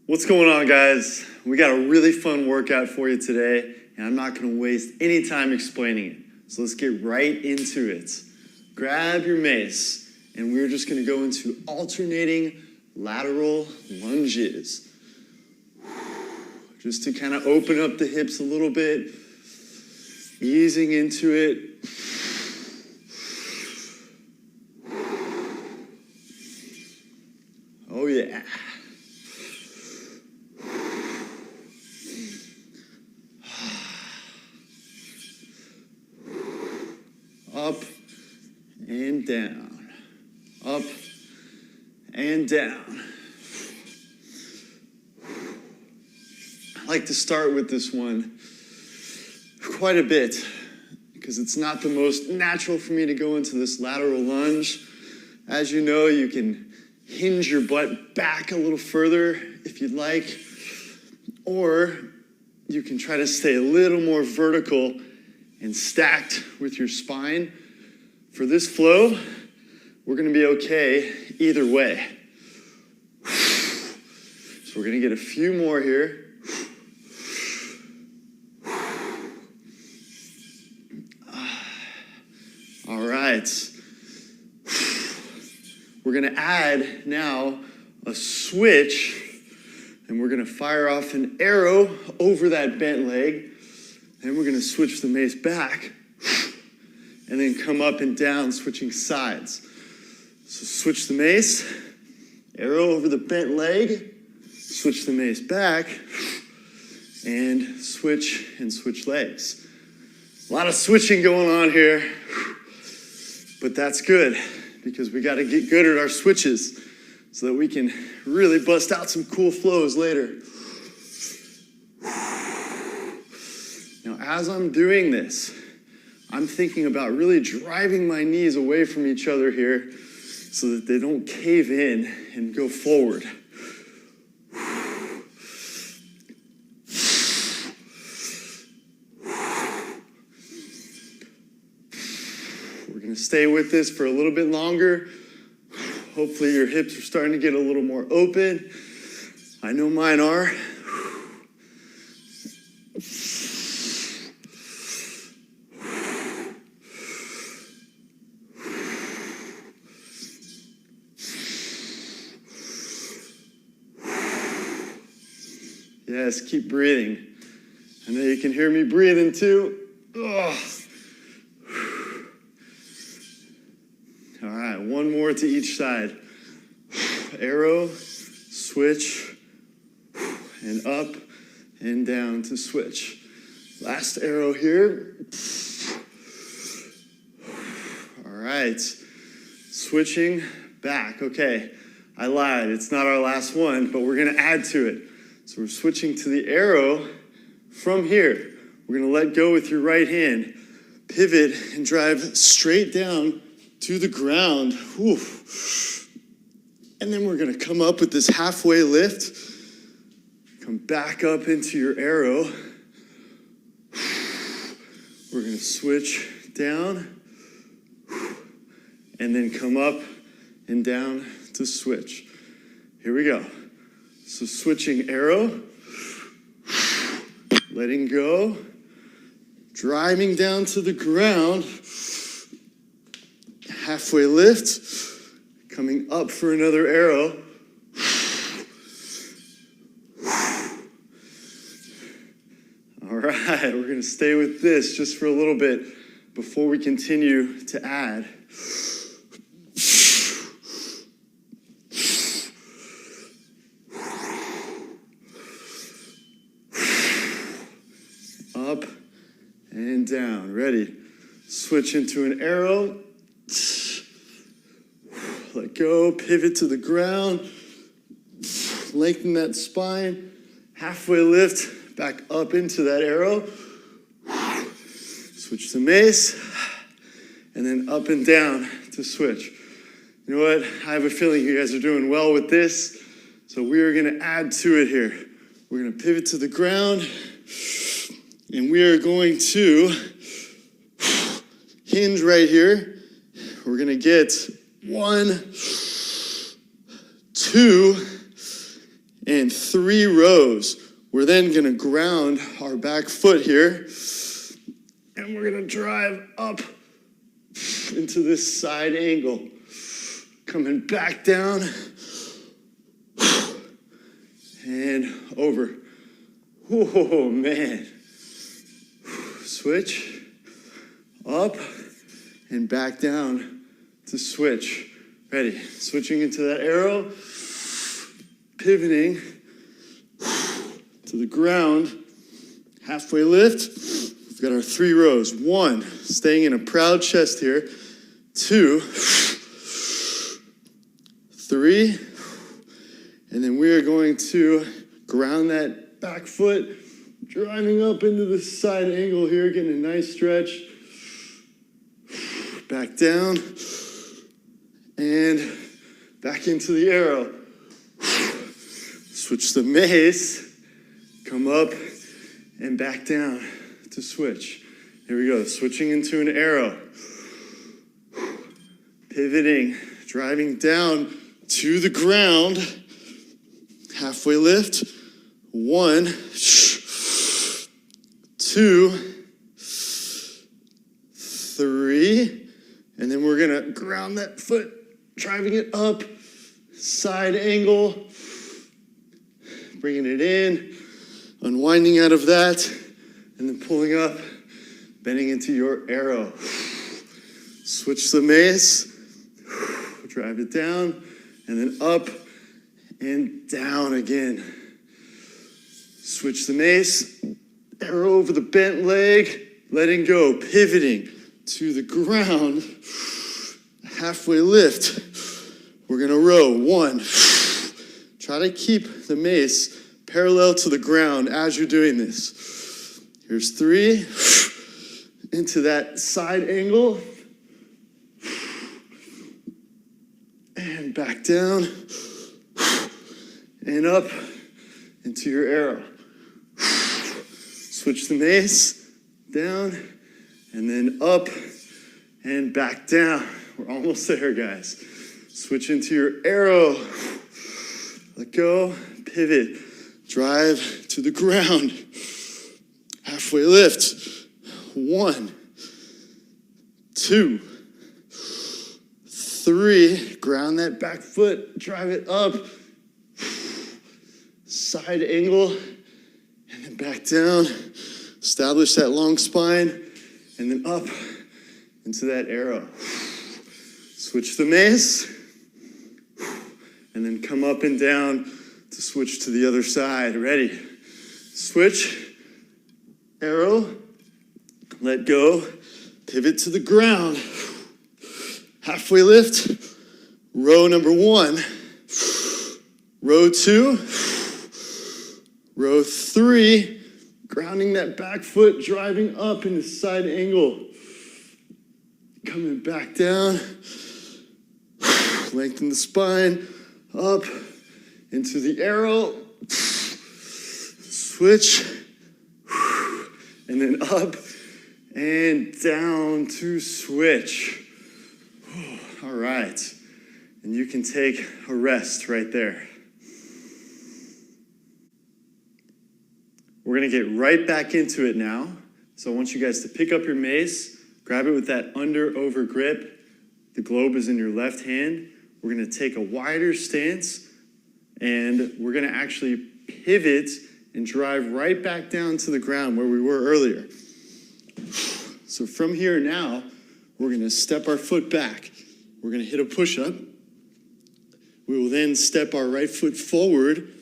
What's going on, guys? We got a really fun workout for you today, and I'm not going to waste any time explaining it. So let's get right into it. Grab your mace, and we're just going to go into alternating lateral lunges. Just to kind of open up the hips a little bit, easing into it. Oh yeah. Up and down, up and down. I like to start with this one quite a bit because it's not the most natural for me to go into this lateral lunge. As you know, you can hinge your butt back a little further if you'd like, or you can try to stay a little more vertical and stacked with your spine. For this flow, we're gonna be okay either way. So we're gonna get a few more here. All right. We're gonna add now a switch, and we're gonna fire off an arrow over that bent leg. Then we're gonna switch the mace back and then come up and down, switching sides. So switch the mace, arrow over the bent leg, switch the mace back, and switch legs. A lot of switching going on here, but that's good because we gotta get good at our switches so that we can really bust out some cool flows later. As I'm doing this, I'm thinking about really driving my knees away from each other here so that they don't cave in and go forward. We're going to stay with this for a little bit longer. Hopefully your hips are starting to get a little more open. I know mine are. Yes, keep breathing. I know you can hear me breathing too. Ugh. All right, one more to each side. Arrow, switch, and up and down to switch. Last arrow here. All right, switching back. Okay, I lied. It's not our last one, but we're gonna add to it. So we're switching to the arrow from here. We're gonna let go with your right hand, pivot and drive straight down to the ground. Whew. And then we're gonna come up with this halfway lift, come back up into your arrow. We're gonna switch down and then come up and down to switch. Here we go. So switching arrow, letting go, driving down to the ground, halfway lift, coming up for another arrow. All right, we're gonna stay with this just for a little bit before we continue to add. Up and down. Ready? Switch into an arrow. Let go. Pivot to the ground. Lengthen that spine. Halfway lift. Back up into that arrow. Switch to mace. And then up and down to switch. You know what? I have a feeling you guys are doing well with this. So we are going to add to it here. We're going to pivot to the ground. And we are going to hinge right here. We're going to get 1, 2, and and 3 rows. We're then gonna ground our back foot here, and we're gonna drive up into this side angle. Coming back down, and over. Oh, man. Switch, up, and back down to switch. Ready, switching into that arrow, pivoting to the ground, halfway lift. We've got our 3 rows. 1, staying in a proud chest here. 2, 3, and then we are going to ground that back foot, driving up into the side angle here, getting a nice stretch. Back down, and back into the arrow. Switch the mace, come up, and back down to switch. Here we go, switching into an arrow. Pivoting, driving down to the ground. Halfway lift. 1, 2, 3. And then we're gonna ground that foot, driving it up, side angle, bringing it in, unwinding out of that, and then pulling up, bending into your arrow. Switch the mace, drive it down, and then up and down again. Switch the mace, arrow over the bent leg, letting go, pivoting to the ground, halfway lift. We're gonna row. 1, try to keep the mace parallel to the ground as you're doing this. Here's 3, into that side angle, and back down, and up into your arrow. Switch the mace, down, and then up and back down. We're almost there, guys. Switch into your arrow. Let go, pivot, drive to the ground. Halfway lift. 1, 2, 3. Ground that back foot, drive it up. Side angle, and then back down. Establish that long spine, and then up into that arrow. Switch the mace, and then come up and down to switch to the other side. Ready? Switch, arrow, let go, pivot to the ground. Halfway lift, row number 1, row 2, row 3, grounding that back foot, driving up into side angle. Coming back down, lengthen the spine, up into the arrow, switch, and then up and down to switch. All right, and you can take a rest right there. We're gonna get right back into it now. So I want you guys to pick up your mace, grab it with that under-over grip. The globe is in your left hand. We're gonna take a wider stance, and we're gonna actually pivot and drive right back down to the ground where we were earlier. So from here now, we're gonna step our foot back. We're gonna hit a push-up. We will then step our right foot forward,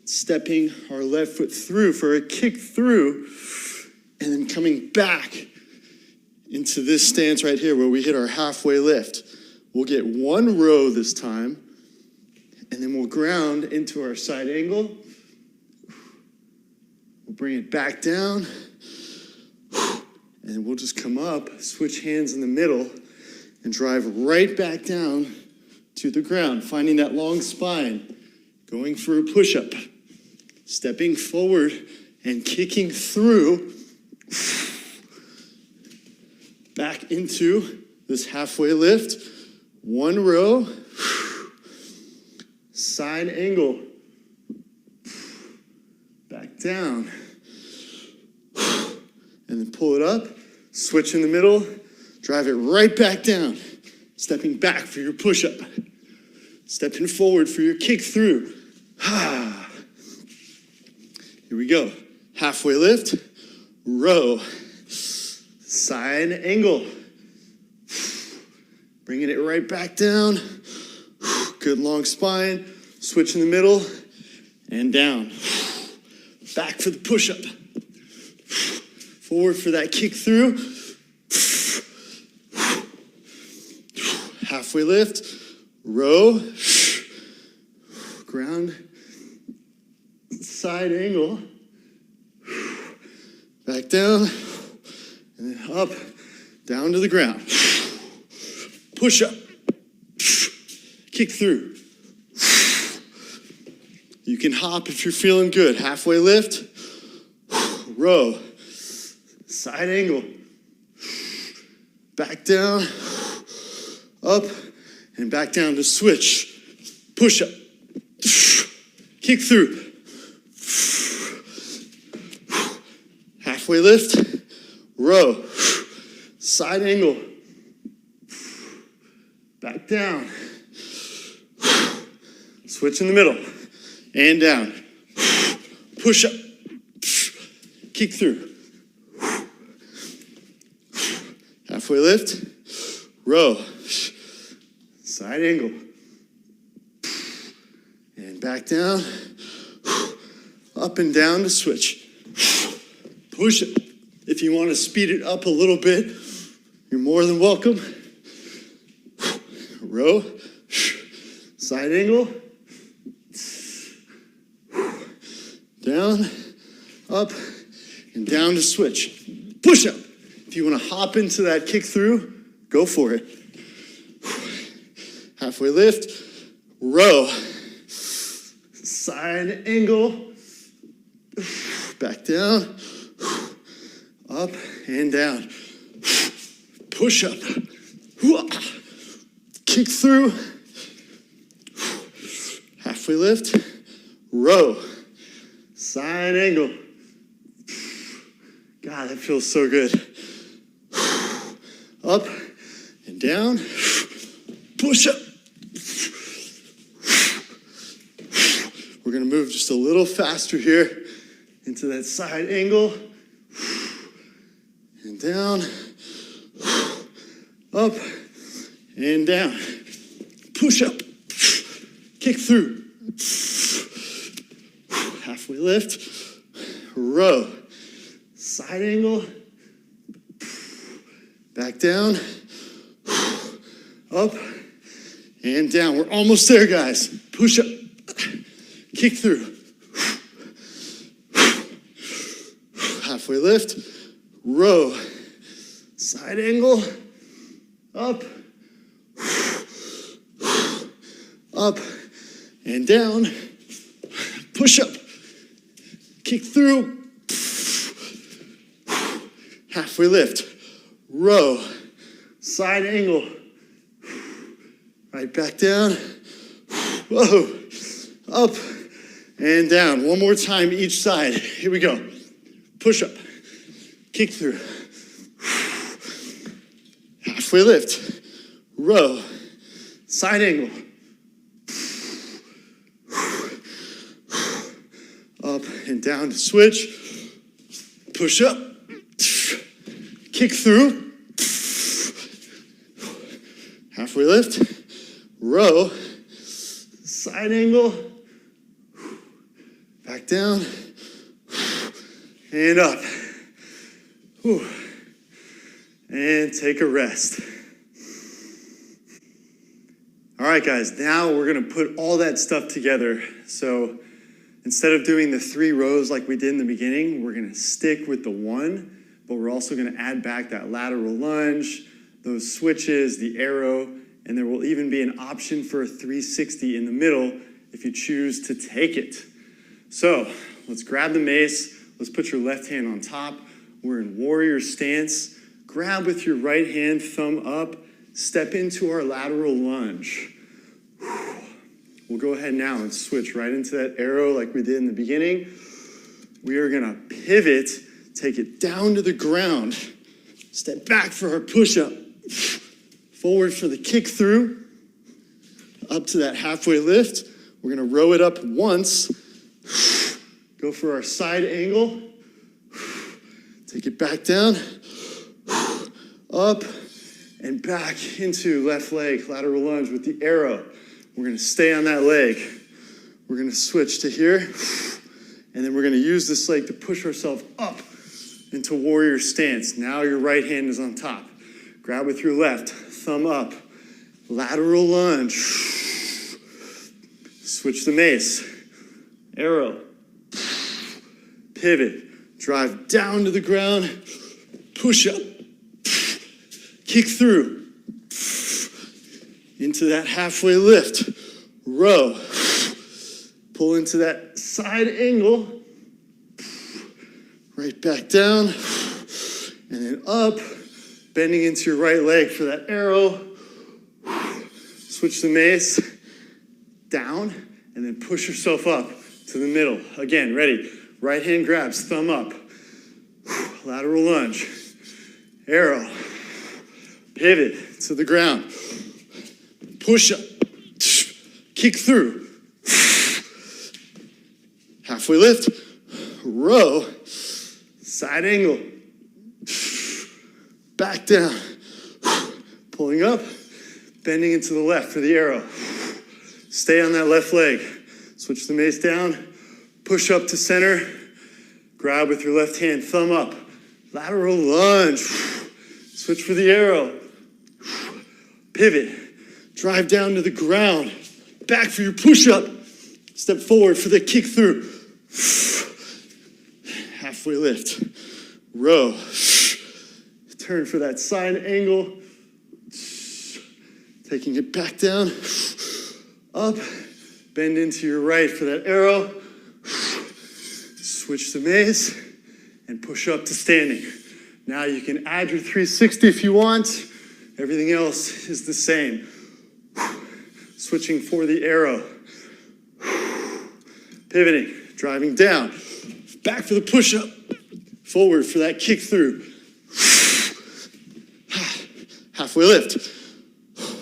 stepping our left foot through for a kick through, and then coming back into this stance right here where we hit our halfway lift. We'll get 1 row this time, and then we'll ground into our side angle. We'll bring it back down, and we'll just come up, switch hands in the middle, and drive right back down to the ground, finding that long spine, going for a push-up, stepping forward and kicking through, back into this halfway lift, 1 row, side angle, down. And then pull it up, switch in the middle, drive it right back down. Stepping back for your push-up. Stepping forward for your kick through. Here we go. Halfway lift, row, side angle. Bringing it right back down. Good long spine. Switch in the middle and down. Back for the push-up. Forward for that kick through. Halfway lift, row, ground, side angle, back down, and then up, down to the ground. Push up, kick through. You can hop if you're feeling good. Halfway lift, row, side angle, back down, up, and back down to switch. Push up, kick through. Halfway lift, row, side angle, back down. Switch in the middle, and down. Push up, kick through. Halfway lift, row, side angle, and back down, up and down to switch. Push it. If you want to speed it up a little bit, you're more than welcome. Row, side angle, down, up, and down to switch. Push up. If you want to hop into that kick through, go for it. Halfway lift, row, side angle, back down, up and down. Push up, kick through, halfway lift, row, side angle. God, that feels so good. Up and down, push up. We're gonna move just a little faster here into that side angle. And down, up, and down. Push up, kick through. Halfway lift, row, side angle, back down, up, and down. We're almost there, guys. Push up, kick through. Halfway lift, row, side angle, up, up, and down. Push up, kick through. Halfway lift, row, side angle, right back down, whoa, up and down. One more time each side. Here we go. Push up, kick through, halfway lift, row, side angle, up and down to switch, push up, kick through, halfway lift, row, side angle, back down, and up. Whew. And take a rest. All right, guys, now we're gonna put all that stuff together. So instead of doing the 3 rows like we did in the beginning, we're gonna stick with the 1, but we're also gonna add back that lateral lunge, those switches, the arrow, and there will even be an option for a 360 in the middle if you choose to take it. So let's grab the mace. Let's put your left hand on top. We're in warrior stance. Grab with your right hand, thumb up. Step into our lateral lunge. We'll go ahead now and switch right into that arrow like we did in the beginning. We are gonna pivot, take it down to the ground, step back for our push-up, forward for the kick through, up to that halfway lift. We're gonna row it up once, go for our side angle, take it back down, up, and back into left leg, lateral lunge with the arrow. We're gonna stay on that leg. We're gonna switch to here, and then we're gonna use this leg to push ourselves up into warrior stance. Now your right hand is on top. Grab with your left, thumb up, lateral lunge. Switch the mace, arrow, pivot, drive down to the ground, push up, kick through, into that halfway lift, row, pull into that side angle, right back down, and then up, bending into your right leg for that arrow, switch the mace, down, and then push yourself up to the middle. Again, ready, right hand grabs, thumb up, lateral lunge, arrow, pivot to the ground, push up, kick through, halfway lift, row, side angle, back down, pulling up, bending into the left for the arrow. Stay on that left leg. Switch the mace down, push up to center, grab with your left hand, thumb up, lateral lunge, switch for the arrow, pivot, drive down to the ground, back for your push-up, step forward for the kick through, halfway lift, row, turn for that side angle, taking it back down, up, bend into your right for that arrow, switch the mace, and push up to standing. Now you can add your 360 if you want. Everything else is the same. Switching for the arrow. Pivoting, driving down. Back for the push-up. Forward for that kick through. Halfway lift.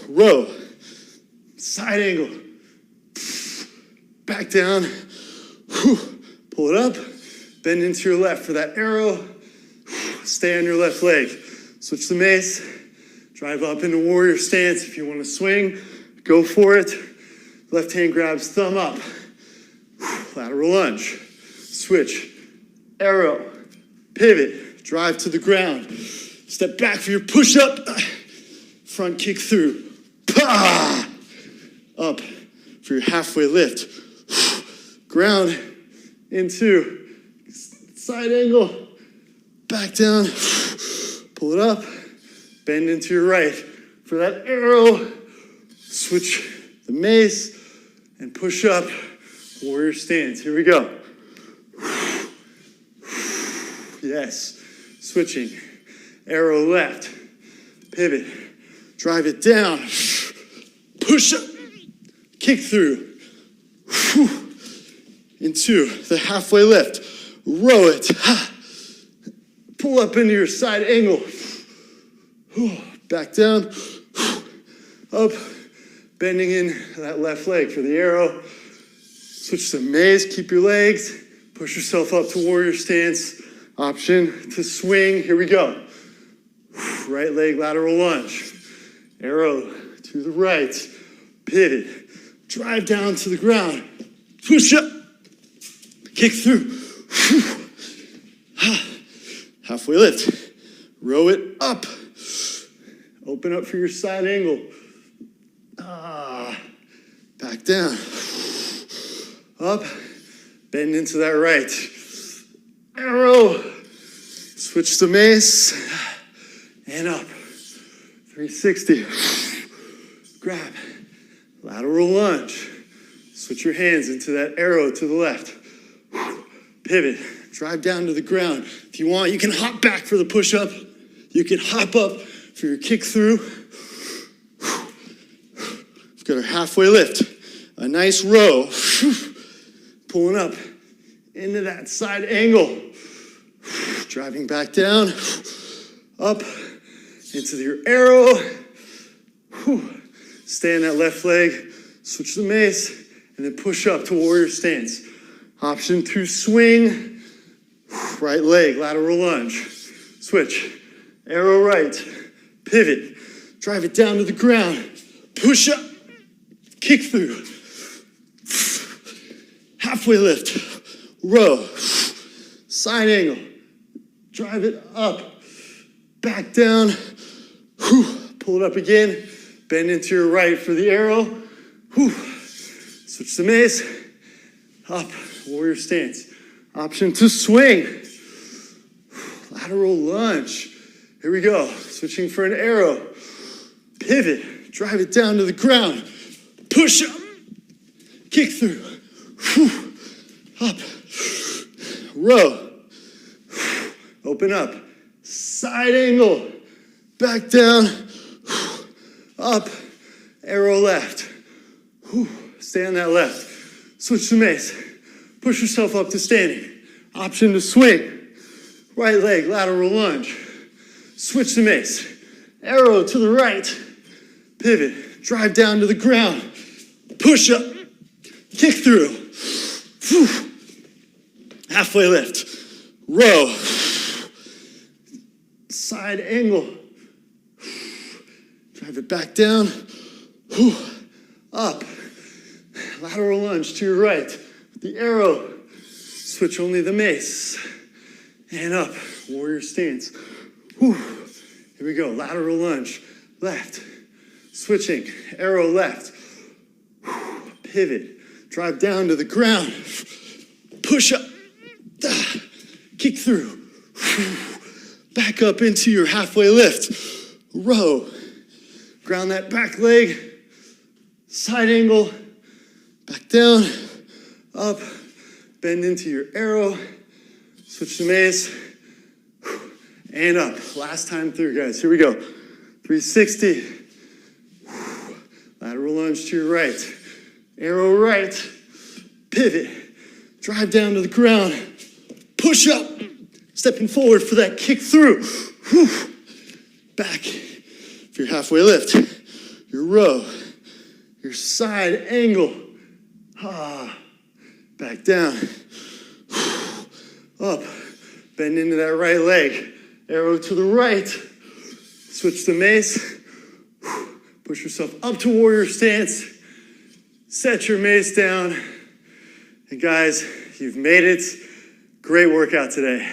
Row. Side angle. Back down. Pull it up. Bend into your left for that arrow. Stay on your left leg. Switch the mace. Drive up into warrior stance. If you want to swing, go for it. Left hand grabs thumb up. Lateral lunge. Switch. Arrow. Pivot. Drive to the ground. Step back for your push-up. Front kick through. Up for your halfway lift. Ground into side angle. Back down. Pull it up. Bend into your right for that arrow. Switch the mace and push up. Warrior stance. Here we go. Yes. Switching. Arrow left. Pivot. Drive it down. Push up. Kick through. Into the halfway lift. Row it. Pull up into your side angle. Back down. Up. Bending in that left leg for the arrow. Switch to mace. Keep your legs. Push yourself up to warrior stance. Option to swing. Here we go. Right leg lateral lunge. Arrow to the right. Pivot. Drive down to the ground. Push up. Kick through. Halfway lift. Row it up. Open up for your side angle. Back down. Up. Bend into that right. Arrow. Switch to mace. And up. 360. Grab. Lateral lunge. Switch your hands into that arrow to the left. Pivot. Drive down to the ground. If you want, you can hop back for the push-up. You can hop up for your kick through. We've got our halfway lift. A nice row. Pulling up into that side angle. Driving back down, up, into your arrow. Stay in that left leg, switch the mace, and then push up to warrior stance. Option to swing, right leg, lateral lunge. Switch, arrow right, pivot, drive it down to the ground, push up, kick through, halfway lift, row, side angle, drive it up, back down, pull it up again, bend into your right for the arrow, switch the mace, up, warrior stance. Option to swing, lateral lunge. Here we go, switching for an arrow, pivot, drive it down to the ground, push up, kick through, up, row, open up, side angle, back down, up, arrow left, stay on that left, switch the mace, push yourself up to standing, option to swing, right leg, lateral lunge, switch the mace, arrow to the right, pivot, drive down to the ground, push up, kick through, halfway lift, row, side angle, drive it back down, up, lateral lunge to your right, with the arrow, switch only the mace, and up, warrior stance. Here we go, lateral lunge, left, switching, arrow left, pivot, drive down to the ground, push up, kick through, back up into your halfway lift, row, ground that back leg, side angle, back down, up, bend into your arrow, switch the mace, and up. Last time through, guys. Here we go. 360. Lateral lunge to your right. Arrow right. Pivot. Drive down to the ground. Push up. Stepping forward for that kick through. Back for your halfway lift. Your row. Your side angle. Back down. Up. Bend into that right leg. Arrow to the right. Switch the mace. Push yourself up to warrior stance. Set your mace down. And guys, you've made it. Great workout today.